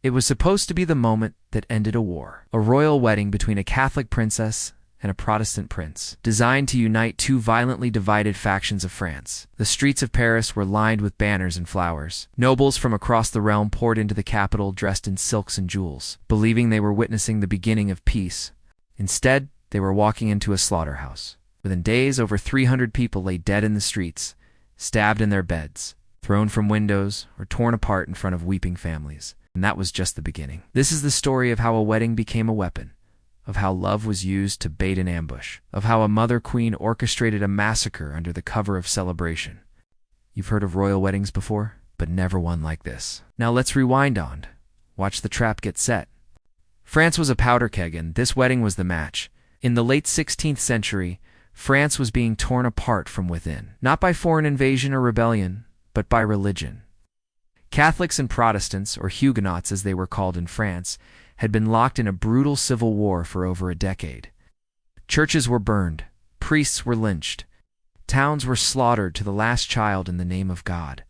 It was supposed to be the moment that ended a war, a royal wedding between a Catholic princess and a Protestant prince, designed to unite two violently divided factions of France. The streets of Paris were lined with banners and flowers. Nobles from across the realm poured into the capital dressed in silks and jewels, believing they were witnessing the beginning of peace. Instead, they were walking into a slaughterhouse. Within days, over 300 people lay dead in the streets, stabbed in their beds, thrown from windows, or torn apart in front of weeping families. And that was just the beginning. This is the story of how a wedding became a weapon, of how love was used to bait an ambush, of how a mother queen orchestrated a massacre under the cover of celebration. You've heard of royal weddings before, but never one like this. Now let's rewind on. Watch the trap get set. France was a powder keg, and this wedding was the match. In the late 16th century, France was being torn apart from within, not by foreign invasion or rebellion, but by religion. Catholics and Protestants, or Huguenots as they were called in France, had been locked in a brutal civil war for over a decade. Churches were burned, priests were lynched, towns were slaughtered to the last child in the name of God.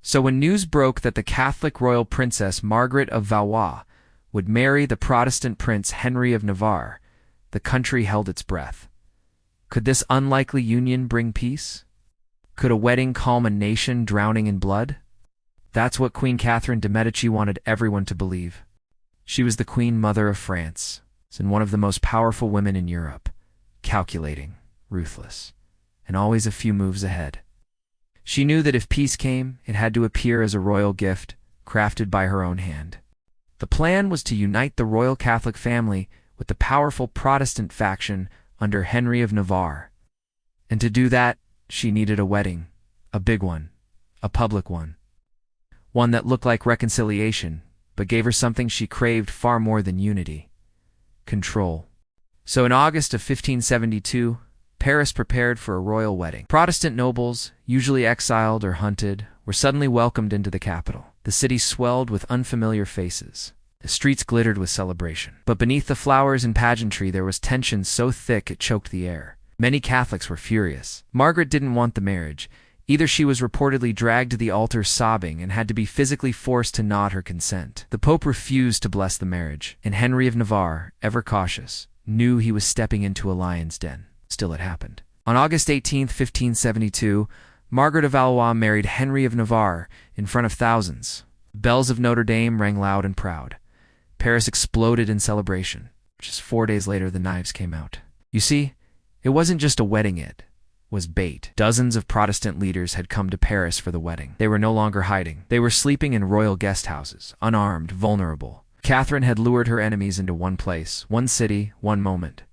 So when news broke that the Catholic royal princess Margaret of Valois would marry the Protestant prince Henry of Navarre, the country held its breath. Could this unlikely union bring peace? Could a wedding calm a nation drowning in blood? That's what Queen Catherine de' Medici wanted everyone to believe. She was the Queen Mother of France, and one of the most powerful women in Europe, calculating, ruthless, and always a few moves ahead. She knew that if peace came, it had to appear as a royal gift, crafted by her own hand. The plan was to unite the royal Catholic family with the powerful Protestant faction under Henry of Navarre. And to do that, she needed a wedding, a big one, a public one. One that looked like reconciliation, but gave her something she craved far more than unity: control. So in August of 1572, Paris prepared for a royal wedding. Protestant nobles, usually exiled or hunted, were suddenly welcomed into the capital. The city swelled with unfamiliar faces. The streets glittered with celebration. But beneath the flowers and pageantry there was tension so thick it choked the air. Many Catholics were furious. Margaret didn't want the marriage. Either she was reportedly dragged to the altar sobbing and had to be physically forced to nod her consent. The Pope refused to bless the marriage, and Henry of Navarre, ever cautious, knew he was stepping into a lion's den. Still, it happened. On August 18, 1572, Margaret of Valois married Henry of Navarre in front of thousands. Bells of Notre Dame rang loud and proud. Paris exploded in celebration. Just 4 days later, the knives came out. You see, it wasn't just a wedding, it was bait. Dozens of Protestant leaders had come to Paris for the wedding. They were no longer hiding. They were sleeping in royal guest houses, unarmed, vulnerable. Catherine had lured her enemies into one place, one city, one moment.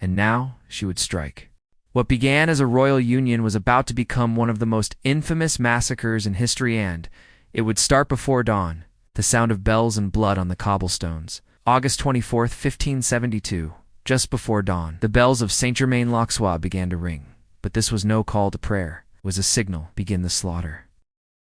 And now she would strike. What began as a royal union was about to become one of the most infamous massacres in history, and it would start before dawn. The sound of bells and blood on the cobblestones. August 24, 1572, just before dawn. The bells of Saint-Germain-l'Auxerrois began to ring. But this was no call to prayer. It was a signal: begin the slaughter.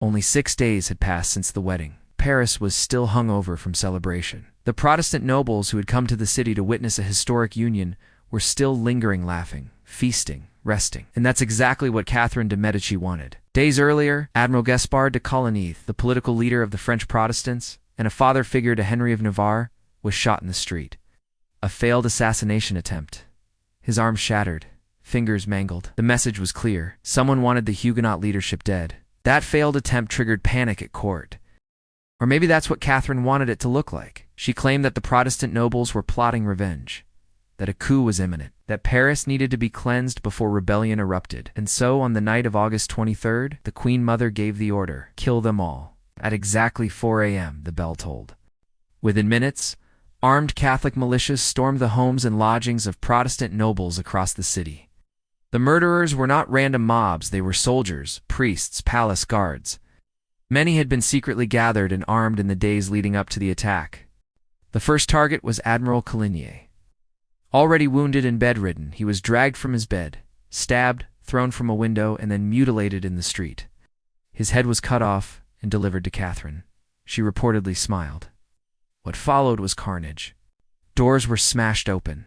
Only 6 days had passed since the wedding. Paris was still hungover from celebration. The Protestant nobles who had come to the city to witness a historic union were still lingering, laughing, feasting, resting. And that's exactly what Catherine de' Medici wanted. Days earlier, Admiral Gaspard de Coligny, the political leader of the French Protestants, and a father figure to Henry of Navarre, was shot in the street. A failed assassination attempt. His arm shattered, fingers mangled. The message was clear. Someone wanted the Huguenot leadership dead. That failed attempt triggered panic at court. Or maybe that's what Catherine wanted it to look like. She claimed that the Protestant nobles were plotting revenge, that a coup was imminent, that Paris needed to be cleansed before rebellion erupted. And so, on the night of August 23rd, the Queen Mother gave the order: kill them all. At exactly 4 a.m., the bell tolled. Within minutes, armed Catholic militias stormed the homes and lodgings of Protestant nobles across the city. The murderers were not random mobs, they were soldiers, priests, palace guards. Many had been secretly gathered and armed in the days leading up to the attack. The first target was Admiral Coligny. Already wounded and bedridden, he was dragged from his bed, stabbed, thrown from a window, and then mutilated in the street. His head was cut off and delivered to Catherine. She reportedly smiled. What followed was carnage. Doors were smashed open.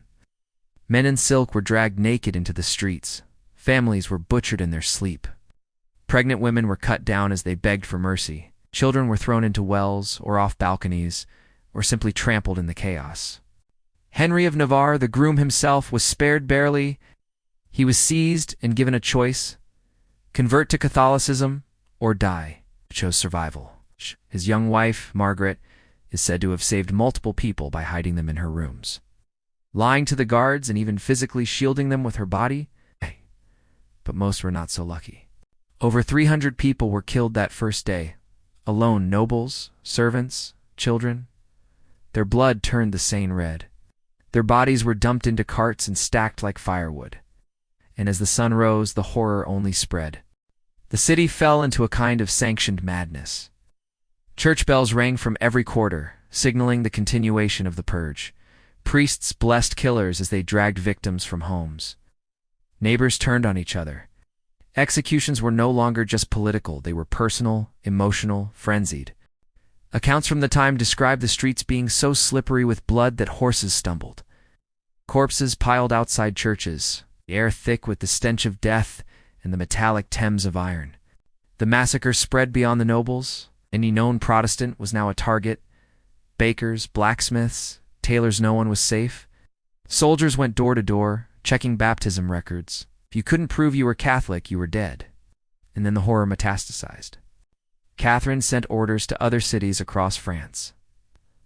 Men in silk were dragged naked into the streets. Families were butchered in their sleep. Pregnant women were cut down as they begged for mercy. Children were thrown into wells or off balconies, or simply trampled in the chaos. Henry of Navarre, the groom himself, was spared barely. He was seized and given a choice: convert to Catholicism or die. He chose survival. His young wife, Margaret, is said to have saved multiple people by hiding them in her rooms, lying to the guards and even physically shielding them with her body. But most were not so lucky. Over 300 people were killed that first day, alone: nobles, servants, children. Their blood turned the Seine red. Their bodies were dumped into carts and stacked like firewood. And as the sun rose, the horror only spread. The city fell into a kind of sanctioned madness. Church bells rang from every quarter, signaling the continuation of the purge. Priests blessed killers as they dragged victims from homes. Neighbors turned on each other. Executions were no longer just political, they were personal, emotional, frenzied. Accounts from the time describe the streets being so slippery with blood that horses stumbled. Corpses piled outside churches, the air thick with the stench of death and the metallic Thames of iron. The massacre spread beyond the nobles. Any known Protestant was now a target. Bakers, blacksmiths, tailors, no one was safe. Soldiers went door to door, checking baptism records. If you couldn't prove you were Catholic, you were dead. And then the horror metastasized. Catherine sent orders to other cities across France.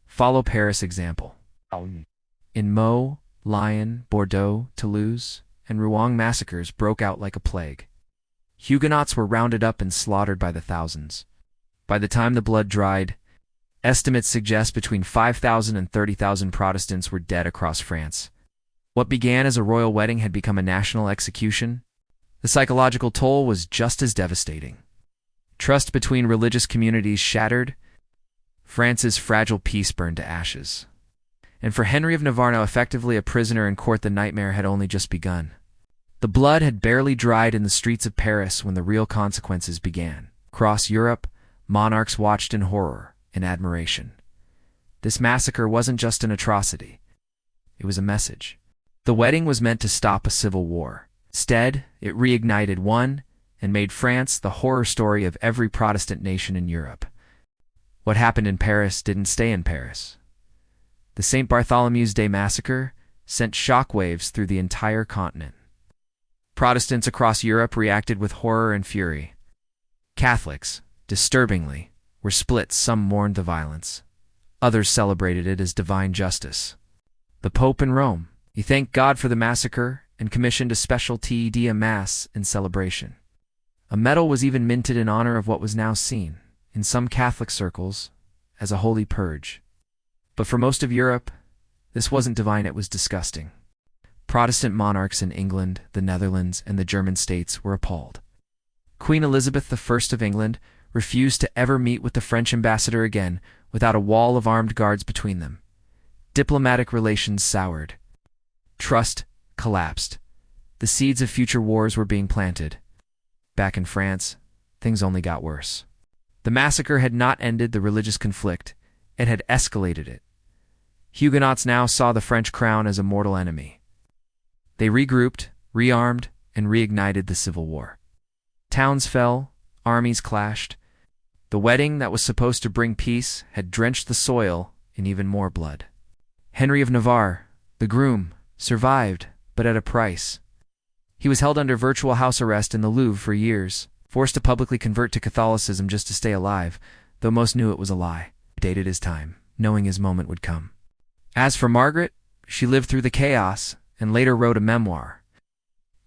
Follow Paris' example. In Meaux, Lyon, Bordeaux, Toulouse, and Rouen, massacres broke out like a plague. Huguenots were rounded up and slaughtered by the thousands. By the time the blood dried, estimates suggest between 5,000 and 30,000 Protestants were dead across France. What began as a royal wedding had become a national execution. The psychological toll was just as devastating. Trust between religious communities shattered. France's fragile peace burned to ashes. And for Henry of Navarre, now effectively a prisoner in court, the nightmare had only just begun. The blood had barely dried in the streets of Paris when the real consequences began. Across Europe, monarchs watched in horror and admiration. This massacre wasn't just an atrocity. It was a message. The wedding was meant to stop a civil war. Instead, it reignited one and made France the horror story of every Protestant nation in Europe. What happened in Paris didn't stay in Paris. The St. Bartholomew's Day massacre sent shockwaves through the entire continent. Protestants across Europe reacted with horror and fury. Catholics, disturbingly, were split. Some mourned the violence. Others celebrated it as divine justice. The Pope in Rome, he thanked God for the massacre and commissioned a special Te Deum Mass in celebration. A medal was even minted in honor of what was now seen, in some Catholic circles, as a holy purge. But for most of Europe, this wasn't divine, it was disgusting. Protestant monarchs in England, the Netherlands, and the German states were appalled. Queen Elizabeth I of England refused to ever meet with the French ambassador again without a wall of armed guards between them. Diplomatic relations soured. Trust collapsed. The seeds of future wars were being planted. Back in France, things only got worse. The massacre had not ended the religious conflict, it had escalated it. Huguenots now saw the French crown as a mortal enemy. They regrouped, rearmed, and reignited the civil war. Towns fell, armies clashed. The wedding that was supposed to bring peace had drenched the soil in even more blood. Henry of Navarre, the groom, survived, but at a price. He was held under virtual house arrest in the Louvre for years, forced to publicly convert to Catholicism just to stay alive, though most knew it was a lie. He dated his time, knowing his moment would come. As for Margaret, she lived through the chaos and later wrote a memoir.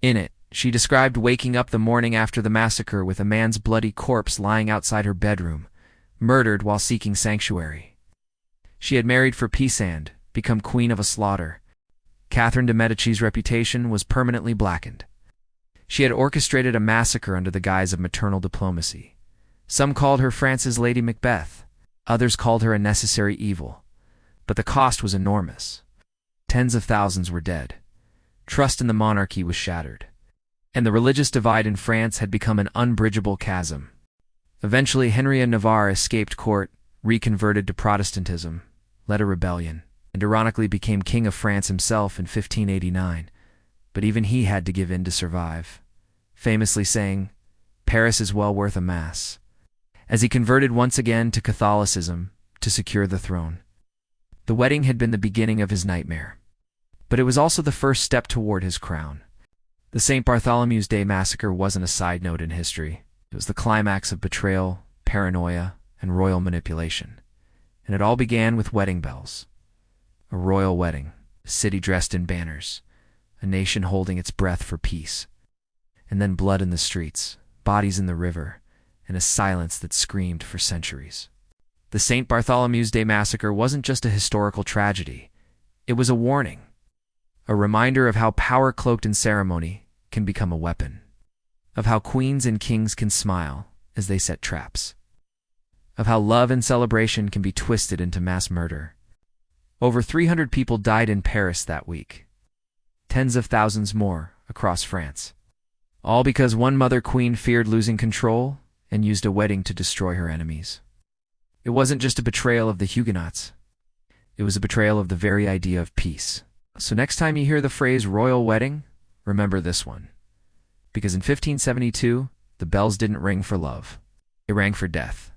In it, she described waking up the morning after the massacre with a man's bloody corpse lying outside her bedroom, murdered while seeking sanctuary. She had married for peace and become queen of a slaughter. Catherine de' Medici's reputation was permanently blackened. She had orchestrated a massacre under the guise of maternal diplomacy. Some called her France's Lady Macbeth. Others called her a necessary evil. But the cost was enormous. Tens of thousands were dead. Trust in the monarchy was shattered. And the religious divide in France had become an unbridgeable chasm. Eventually, Henry of Navarre escaped court, reconverted to Protestantism, led a rebellion, and ironically became King of France himself in 1589. But even he had to give in to survive, famously saying, "Paris is well worth a mass." as he converted once again to Catholicism to secure the throne. The wedding had been the beginning of his nightmare, but it was also the first step toward his crown. The St. Bartholomew's Day massacre wasn't a side note in history. It was the climax of betrayal, paranoia, and royal manipulation. And it all began with wedding bells. A royal wedding, a city dressed in banners, a nation holding its breath for peace. And then blood in the streets, bodies in the river, and a silence that screamed for centuries. The St. Bartholomew's Day massacre wasn't just a historical tragedy. It was a warning, a reminder of how power cloaked in ceremony can become a weapon, of how queens and kings can smile as they set traps, of how love and celebration can be twisted into mass murder. Over 300 people died in Paris that week, tens of thousands more across France, all because one mother queen feared losing control and used a wedding to destroy her enemies. It wasn't just a betrayal of the Huguenots. It was a betrayal of the very idea of peace. So next time you hear the phrase royal wedding, remember this one. Because in 1572, the bells didn't ring for love. They rang for death.